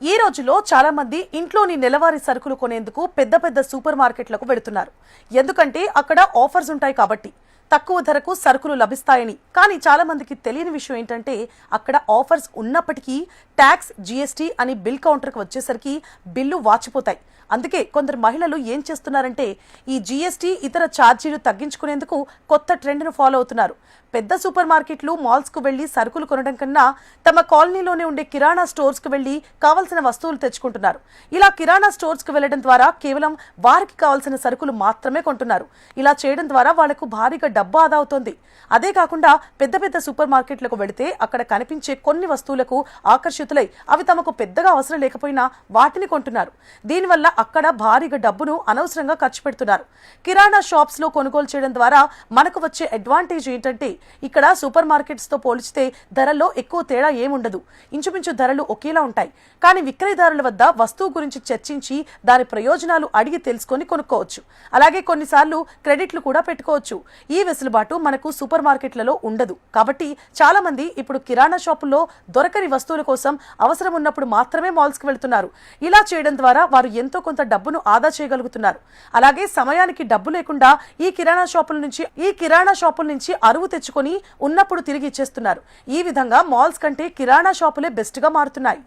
ఈ రోజుల్లో చాలా మంది ఇంట్లోని నెలవారీ సరుకులు కొనేందుకు పెద్ద పెద్ద సూపర్ మార్కెట్లకు వెళుతున్నారు. ఎందుకంటే అక్కడ ఆఫర్స్ ఉంటాయి కాబట్టి తక్కువ ధరకు సరుకులు లభిస్తాయని. కానీ చాలా మందికి తెలియని విషయం ఏంటంటే అక్కడ ఆఫర్స్ ఉన్నప్పటికీ ట్యాక్స్, జీఎస్టీ అని బిల్ కౌంటర్కి వచ్చేసరికి బిల్లు వాచిపోతాయి. అందుకే కొందరు మహిళలు ఏం చేస్తున్నారంటే ఈ జీఎస్టీ ఇతర ఛార్జీలు తగ్గించుకునేందుకు కొత్త ట్రెండ్ను ఫాలో అవుతున్నారు. పెద్ద సూపర్ మార్కెట్లు, మాల్స్కు వెళ్లి సరుకులు కొనడం కన్నా తమ కాలనీలోనే ఉండే కిరాణా స్టోర్స్కు వెళ్లి కావాల్సిన వస్తువులు తెచ్చుకుంటున్నారు. ఇలా కిరాణా స్టోర్స్కు వెళ్లడం ద్వారా కేవలం వారికి కావాల్సిన సరుకులు మాత్రమే కొంటున్నారు. ఇలా చేయడం ద్వారా వాళ్లకు భారీగా డబ్బు ఆదా అవుతోంది. అదే కాకుండా పెద్ద పెద్ద సూపర్ మార్కెట్లకు వెళితే అక్కడ కనిపించే కొన్ని వస్తువులకు ఆకర్షితులై అవి తమకు పెద్దగా అవసరం లేకపోయినా వాటిని కొంటున్నారు. దీనివల్ల అక్కడ భారీగా డబ్బును అనవసరంగా ఖర్చు పెడుతున్నారు. కిరాణా షాప్స్ లో కొనుగోలు చేయడం ద్వారా మనకు వచ్చే అడ్వాంటేజ్ ఏంటంటే ఇక్కడ సూపర్ మార్కెట్స్ తో పోల్చితే ధరల్లో ఎక్కువ తేడా ఏముండదు. ఇంచుమించు ధరలు ఒకేలా ఉంటాయి. కానీ విక్రయదారుల వద్ద వస్తువు గురించి చర్చించి దాని ప్రయోజనాలు అడిగి తెలుసుకొని కొనుక్కోవచ్చు. అలాగే కొన్నిసార్లు క్రెడిట్లు కూడా పెట్టుకోవచ్చు. ఈ వెసులుబాటు మనకు సూపర్ మార్కెట్లలో ఉండదు. కాబట్టి చాలా మంది ఇప్పుడు కిరాణా షాపుల్లో దొరకని వస్తువుల కోసం అవసరం ఉన్నప్పుడు మాత్రమే మాల్స్ కి వెళ్తున్నారు. ఇలా చేయడం ద్వారా వారు ఎంతో కొంత డబ్బును ఆదా చేయగలుగుతున్నారు. అలాగే సమయానికి డబ్బు లేకుండా ఈ కిరాణా షాపుల నుంచి అరువు తెచ్చుకొని ఉన్నప్పుడు తిరిగి ఇచ్చేస్తున్నారు. ఈ విధంగా మాల్స్ కంటే కిరాణా షాపులే బెస్ట్ గా మారుతున్నాయి.